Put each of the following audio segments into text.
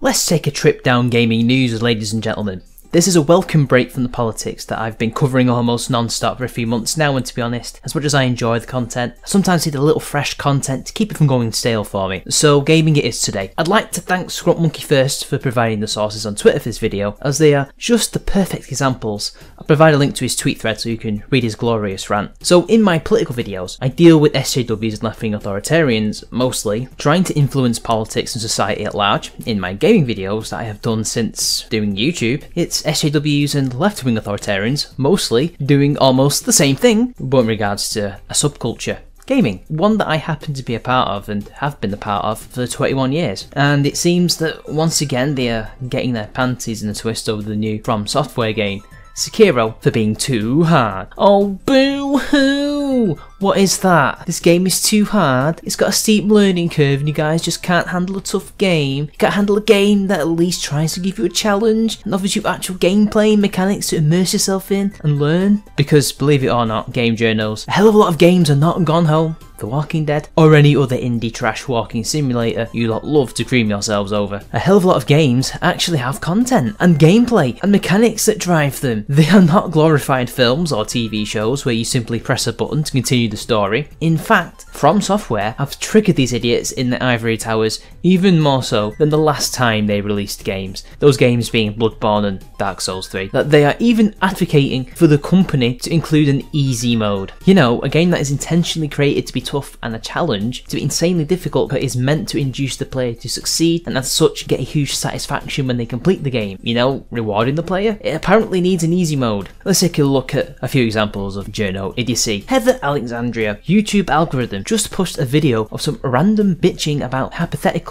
Let's take a trip down gaming news, ladies and gentlemen. This is a welcome break from the politics that I've been covering almost non-stop for a few months now, and to be honest, as much as I enjoy the content, I sometimes need a little fresh content to keep it from going stale for me. So gaming it is today. I'd like to thank Monkey first for providing the sources on Twitter for this video, as they are just the perfect examples. I'll provide a link to his tweet thread so you can read his glorious rant. So in my political videos, I deal with SJWs and left-wing authoritarians, mostly, trying to influence politics and society at large. In my gaming videos that I have done since doing YouTube, it's SJWs and left-wing authoritarians, mostly, doing almost the same thing, but in regards to a subculture. Gaming, one that I happen to be a part of and have been a part of for 21 years. And it seems that once again they are getting their panties in a twist over the new From Software game, Sekiro, for being too hard. Oh, boo-hoo! What is that? This game is too hard. It's got a steep learning curve and you guys just can't handle a tough game. You can't handle a game that at least tries to give you a challenge and offers you actual gameplay and mechanics to immerse yourself in and learn. Because, believe it or not, game journos, a hell of a lot of games are not gone home. The Walking Dead, or any other indie trash walking simulator you lot love to cream yourselves over. A hell of a lot of games actually have content and gameplay and mechanics that drive them. They are not glorified films or TV shows where you simply press a button to continue the story. In fact, From Software have triggered these idiots in the ivory towers even more so than the last time they released games. Those games being Bloodborne and Dark Souls 3. That they are even advocating for the company to include an easy mode. You know, a game that is intentionally created to be tough and a challenge, to be insanely difficult, but is meant to induce the player to succeed and as such get a huge satisfaction when they complete the game, you know, rewarding the player. It apparently needs an easy mode. Let's take a look at a few examples of journo idiocy. Heather Alexandria, YouTube algorithm, just pushed a video of some random bitching about hypothetical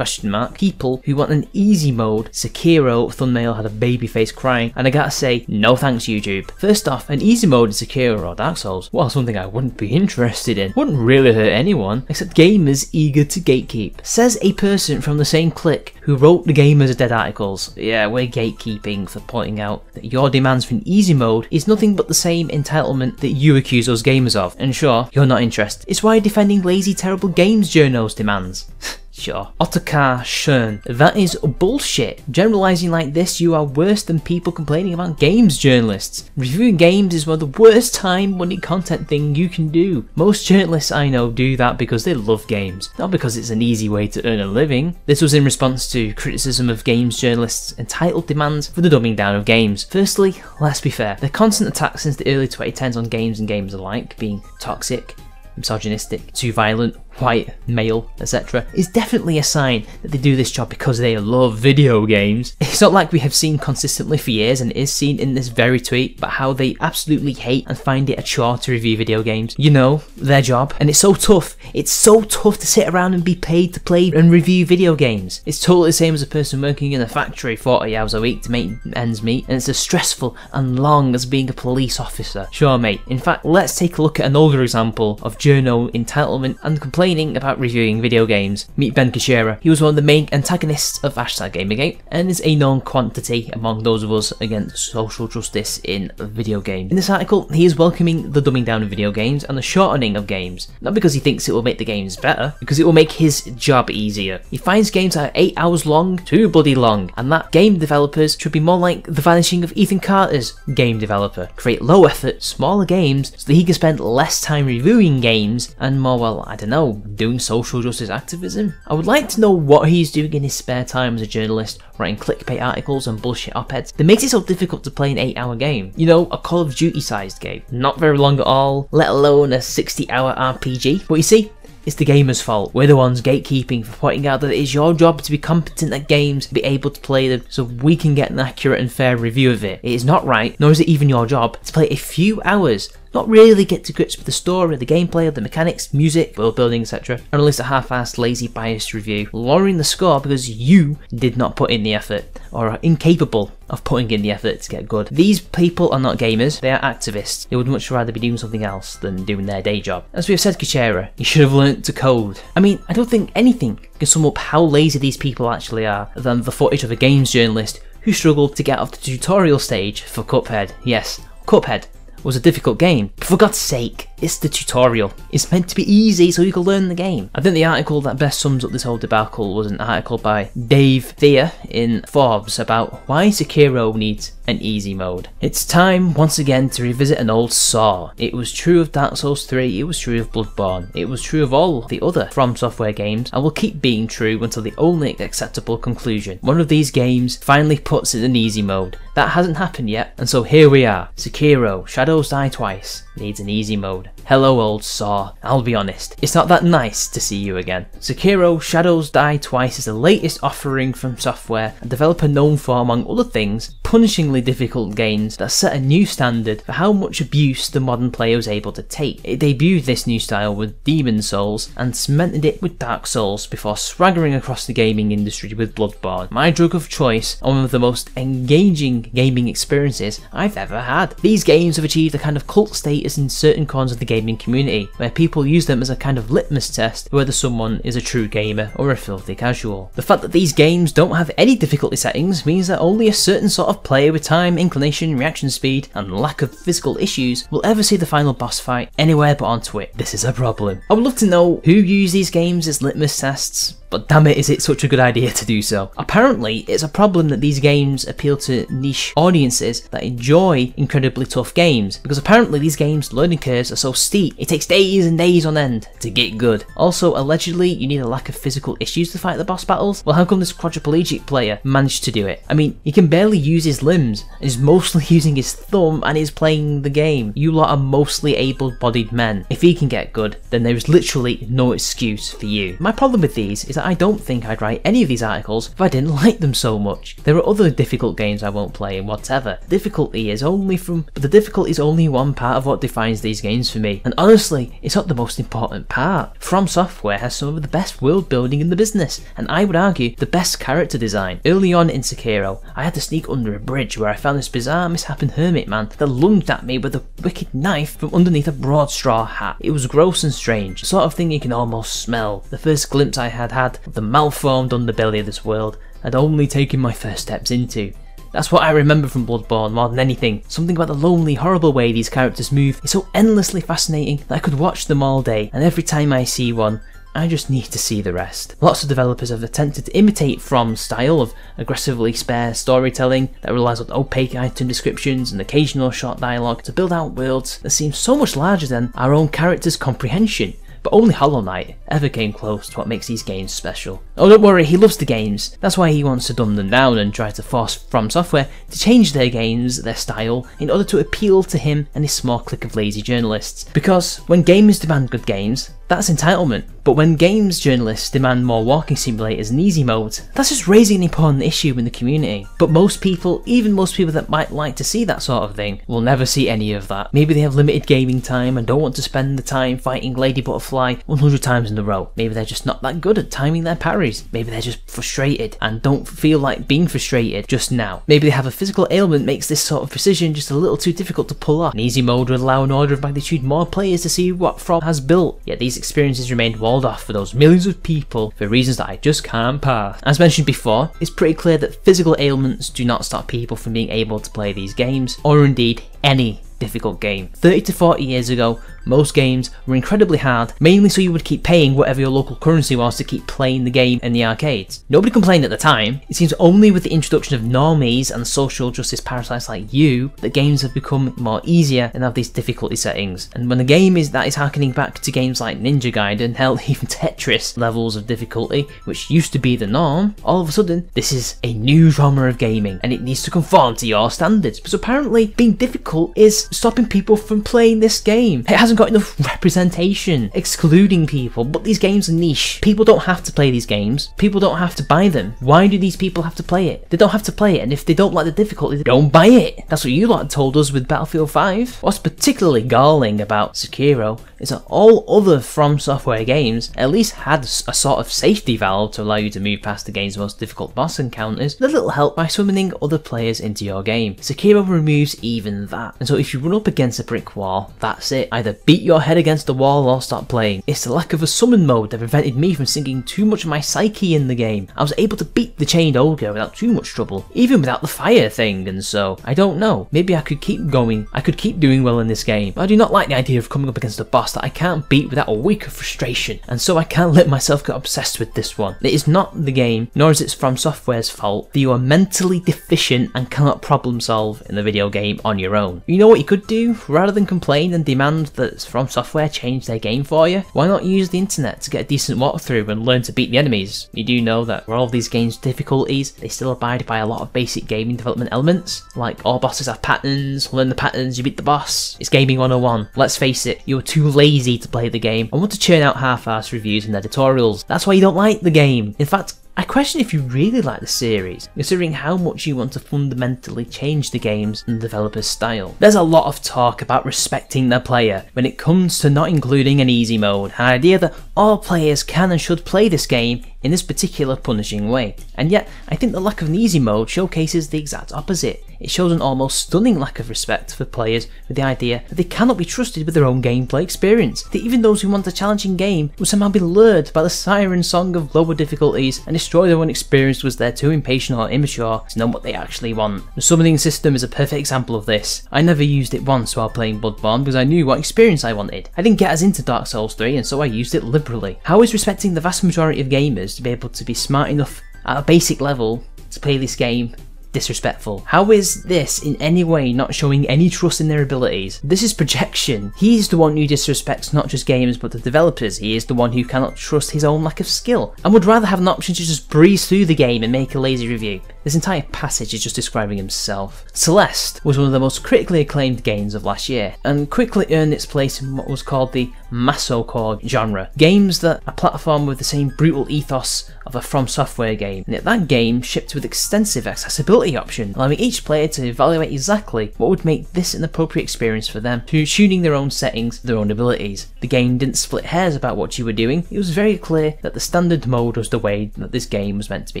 people who want an easy mode. Sekiro thumbnail had a baby face crying, and I gotta say, no thanks YouTube. First off, an easy mode in Sekiro or Dark Souls, well, something I wouldn't be interested in. Wouldn't really hurt anyone, except gamers eager to gatekeep. Says a person from the same clique who wrote the Gamers Are Dead articles. Yeah, we're gatekeeping for pointing out that your demands for an easy mode is nothing but the same entitlement that you accuse us gamers of. And sure, you're not interested. It's why defending lazy, terrible games journos demands. Sure. Otakar Shern. That is bullshit. Generalizing like this, you are worse than people complaining about games journalists. Reviewing games is one of the worst time money content thing you can do. Most journalists I know do that because they love games, not because it's an easy way to earn a living. This was in response to criticism of games journalists' entitled demands for the dumbing down of games. Firstly, let's be fair. The constant attack since the early 2010s on games and gamers alike, being toxic, misogynistic, too violent, white, male, etc., is definitely a sign that they do this job because they love video games. It's not like we have seen consistently for years, and it is seen in this very tweet, but how they absolutely hate and find it a chore to review video games. You know, their job. And it's so tough. It's so tough to sit around and be paid to play and review video games. It's totally the same as a person working in a factory 40 hours a week to make ends meet, and it's as stressful and long as being a police officer. Sure, mate. In fact, let's take a look at an older example of journo entitlement and complaining about reviewing video games. Meet Ben Kishera. He was one of the main antagonists of #Gamergate and is a known quantity among those of us against social justice in video games. In this article, he is welcoming the dumbing down of video games and the shortening of games, not because he thinks it will make the games better, because it will make his job easier. He finds games that are 8 hours long too bloody long, and that game developers should be more like the vanishing of Ethan Carter's game developer. Create low effort, smaller games so that he can spend less time reviewing games and more, well, I don't know, doing social justice activism. I would like to know what he's doing in his spare time as a journalist, writing clickbait articles and bullshit op-eds that makes it so difficult to play an 8-hour game. You know, a Call of Duty sized game. Not very long at all, let alone a 60-hour RPG. But you see, it's the gamer's fault. We're the ones gatekeeping for pointing out that it is your job to be competent at games, to be able to play them, so we can get an accurate and fair review of it. It is not right, nor is it even your job, to play a few hours, not really get to grips with the story, the gameplay, the mechanics, music, world building, etc., and release a half-assed, lazy, biased review, lowering the score because you did not put in the effort, or are incapable of putting in the effort to get good. These people are not gamers, they are activists. They would much rather be doing something else than doing their day job. As we have said, Kishera, you should have learnt to code. I mean, I don't think anything can sum up how lazy these people actually are than the footage of a games journalist who struggled to get off the tutorial stage for Cuphead. Yes, Cuphead. was a difficult game. But for God's sake, it's the tutorial. It's meant to be easy so you can learn the game. I think the article that best sums up this whole debacle was an article by Dave Thea in Forbes about why Sekiro needs an easy mode. It's time once again to revisit an old saw. It was true of Dark Souls 3, it was true of Bloodborne, it was true of all the other From Software games, and will keep being true until the only acceptable conclusion. One of these games finally puts it in easy mode. That hasn't happened yet, and so here we are. Sekiro, Shadows Die Twice, needs an easy mode. Hello old saw. I'll be honest, it's not that nice to see you again. Sekiro, Shadows Die Twice is the latest offering from Software, a developer known for, among other things, punishingly difficult games that set a new standard for how much abuse the modern player was able to take. It debuted this new style with Demon Souls and cemented it with Dark Souls before swaggering across the gaming industry with Bloodborne, my drug of choice and one of the most engaging gaming experiences I've ever had. These games have achieved a kind of cult status in certain corners of the gaming community, where people use them as a kind of litmus test for whether someone is a true gamer or a filthy casual. The fact that these games don't have any difficulty settings means that only a certain sort of player with time, inclination, reaction speed, and lack of physical issues will ever see the final boss fight anywhere but on Twitch. This is a problem. I would love to know who used these games as litmus tests, but damn it, is it such a good idea to do so. Apparently, it's a problem that these games appeal to niche audiences that enjoy incredibly tough games, because apparently these games' learning curves are so steep, it takes days and days on end to get good. Also, allegedly, you need a lack of physical issues to fight the boss battles. Well, how come this quadriplegic player managed to do it? I mean, he can barely use his limbs, and is mostly using his thumb and is playing the game. You lot are mostly able-bodied men. If he can get good, then there is literally no excuse for you. My problem with these is that I don't think I'd write any of these articles if I didn't like them so much. There are other difficult games I won't play and whatever. The difficulty is only one part of what defines these games for me, and honestly, it's not the most important part. From Software has some of the best world building in the business, and I would argue the best character design. Early on in Sekiro, I had to sneak under a bridge where I found this bizarre misshapen hermit man that lunged at me with a wicked knife from underneath a broad straw hat. It was gross and strange, the sort of thing you can almost smell. The first glimpse I had of the malformed underbelly of this world I'd only taken my first steps into. That's what I remember from Bloodborne more than anything. Something about the lonely, horrible way these characters move is so endlessly fascinating that I could watch them all day, and every time I see one, I just need to see the rest. Lots of developers have attempted to imitate From's style of aggressively sparse storytelling that relies on opaque item descriptions and occasional short dialogue to build out worlds that seem so much larger than our own characters' comprehension. But only Hollow Knight ever came close to what makes these games special. Oh, don't worry, he loves the games. That's why he wants to dumb them down and try to force From Software to change their games, their style, in order to appeal to him and his small clique of lazy journalists. Because when gamers demand good games, that's entitlement. But when games journalists demand more walking simulators and easy modes, that's just raising an important issue in the community. But most people, even most people that might like to see that sort of thing, will never see any of that. Maybe they have limited gaming time and don't want to spend the time fighting Lady Butterfly 100 times in a row. Maybe they're just not that good at timing their parries. Maybe they're just frustrated and don't feel like being frustrated just now. Maybe they have a physical ailment that makes this sort of precision just a little too difficult to pull off. An easy mode would allow an order of magnitude more players to see what From has built. Yet these experiences remained walled off for those millions of people for reasons that I just can't pass. As mentioned before, it's pretty clear that physical ailments do not stop people from being able to play these games, or indeed any difficult game. 30 to 40 years ago, most games were incredibly hard, mainly so you would keep paying whatever your local currency was to keep playing the game in the arcades. Nobody complained at the time. It seems only with the introduction of normies and social justice parasites like you that games have become more easier and have these difficulty settings. And when the game is harkening back to games like Ninja Gaiden, hell, even Tetris levels of difficulty, which used to be the norm, all of a sudden this is a new genre of gaming and it needs to conform to your standards. But apparently being difficult is stopping people from playing this game. It hasn't got enough representation, excluding people, but these games are niche. People don't have to play these games. People don't have to buy them. Why do these people have to play it? They don't have to play it, and if they don't like the difficulty, they don't buy it. That's what you lot told us with Battlefield 5. What's particularly galling about Sekiro is that all other From Software games at least had a sort of safety valve to allow you to move past the game's most difficult boss encounters with a little help by summoning other players into your game. Sekiro removes even that, and so if you run up against a brick wall, that's it. Either beat your head against the wall or stop playing. It's the lack of a summon mode that prevented me from sinking too much of my psyche in the game. I was able to beat the chained ogre without too much trouble, even without the fire thing, and so, I don't know, maybe I could keep going, I could keep doing well in this game. I do not like the idea of coming up against a boss that I can't beat without a week of frustration, and so I can't let myself get obsessed with this one. It is not the game, nor is it From Software's fault that you are mentally deficient and cannot problem solve in the video game on your own. You know what you could do? Rather than complain and demand that From Software change their game for you, why not use the internet to get a decent walkthrough and learn to beat the enemies? You do know that for all of these games' difficulties, they still abide by a lot of basic gaming development elements, like all bosses have patterns, learn the patterns, you beat the boss. It's gaming 101. Let's face it, you're too lazy to play the game and want to churn out half-assed reviews and editorials. That's why you don't like the game. In fact, I question if you really like the series, considering how much you want to fundamentally change the games and the developer's style. There's a lot of talk about respecting the player when it comes to not including an easy mode, an idea that all players can and should play this game in this particular punishing way. And yet, I think the lack of an easy mode showcases the exact opposite. It shows an almost stunning lack of respect for players with the idea that they cannot be trusted with their own gameplay experience, that even those who want a challenging game will somehow be lured by the siren song of lower difficulties and destroy their own experience because they're too impatient or immature to know what they actually want. The summoning system is a perfect example of this. I never used it once while playing Bloodborne because I knew what experience I wanted. I didn't get as into Dark Souls 3 and so I used it liberally. How is respecting the vast majority of gamers to be able to be smart enough at a basic level to play this game disrespectful? How is this in any way not showing any trust in their abilities? This is projection. He is the one who disrespects not just gamers but the developers. He is the one who cannot trust his own lack of skill and would rather have an option to just breeze through the game and make a lazy review. This entire passage is just describing himself. Celeste was one of the most critically acclaimed games of last year and quickly earned its place in what was called the Masocore genre. Games that are platformed with the same brutal ethos of a From Software game, and yet that game shipped with extensive accessibility options, allowing each player to evaluate exactly what would make this an appropriate experience for them, through tuning their own settings, their own abilities. The game didn't split hairs about what you were doing. It was very clear that the standard mode was the way that this game was meant to be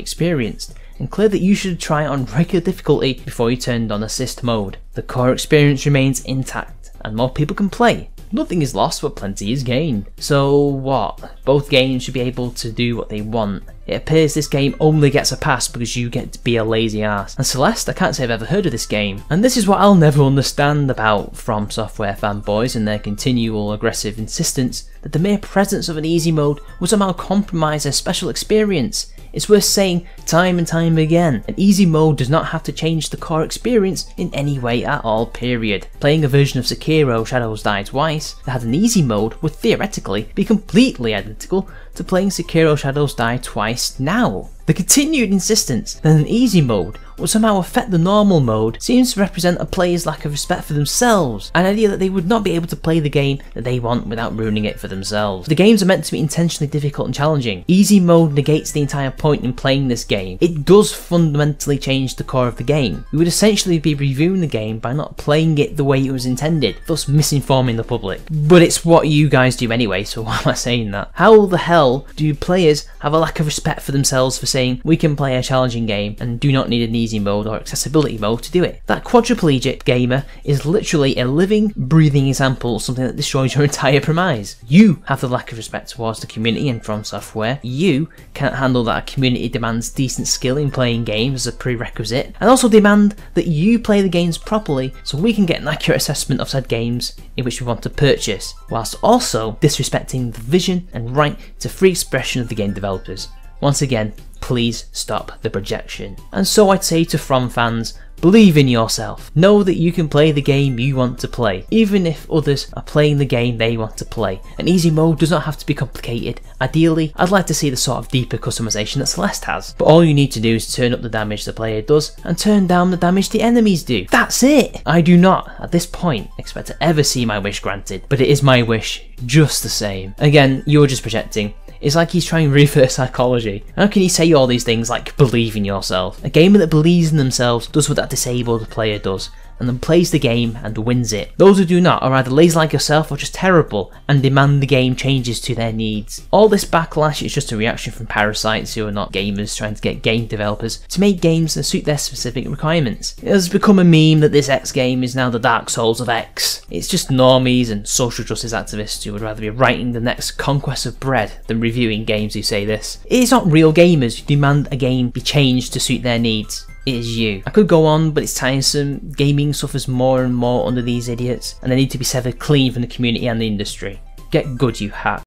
experienced, and clear that you should try it on regular difficulty before you turned on assist mode. The core experience remains intact, and more people can play. Nothing is lost but plenty is gained. So what? Both games should be able to do what they want. It appears this game only gets a pass because you get to be a lazy ass. And Celeste, I can't say I've ever heard of this game. And this is what I'll never understand about From Software fanboys and their continual aggressive insistence that the mere presence of an easy mode will somehow compromise their special experience. It's worth saying time and time again, an easy mode does not have to change the core experience in any way at all, period. Playing a version of Sekiro Shadows Die Twice that had an easy mode would theoretically be completely identical to playing Sekiro Shadows Die Twice now. The continued insistence that an easy mode will somehow affect the normal mode seems to represent a player's lack of respect for themselves, an idea that they would not be able to play the game that they want without ruining it for themselves. The games are meant to be intentionally difficult and challenging. Easy mode negates the entire point in playing this game. It does fundamentally change the core of the game. We would essentially be reviewing the game by not playing it the way it was intended, thus misinforming the public. But it's what you guys do anyway, so why am I saying that? How the hell do players have a lack of respect for themselves for saying we can play a challenging game and do not need an easy mode or accessibility mode to do it? That quadriplegic gamer is literally a living, breathing example of something that destroys your entire premise. You have the lack of respect towards the community and From Software. You can't handle that a community demands decent skill in playing games as a prerequisite, and also demand that you play the games properly so we can get an accurate assessment of said games in which we want to purchase, whilst also disrespecting the vision and right to free expression of the game developers. Once again, please stop the projection. And so I'd say to From fans, believe in yourself. Know that you can play the game you want to play, even if others are playing the game they want to play. An easy mode does not have to be complicated. Ideally, I'd like to see the sort of deeper customization that Celeste has, but all you need to do is turn up the damage the player does and turn down the damage the enemies do. That's it! I do not, at this point, expect to ever see my wish granted, but it is my wish just the same. Again, you're just projecting. It's like he's trying reverse psychology. How can you say all these things like believe in yourself? A gamer that believes in themselves does what that disabled player does, and then plays the game and wins it. Those who do not are either lazy like yourself or just terrible and demand the game changes to their needs. All this backlash is just a reaction from parasites who are not gamers trying to get game developers to make games that suit their specific requirements. It has become a meme that this X game is now the Dark Souls of X. It's just normies and social justice activists who would rather be writing the next conquest of bread than reviewing games who say this. It is not real gamers who demand a game be changed to suit their needs. It is you. I could go on, but it's tiresome. Gaming suffers more and more under these idiots, and they need to be severed clean from the community and the industry. Get good, you hat.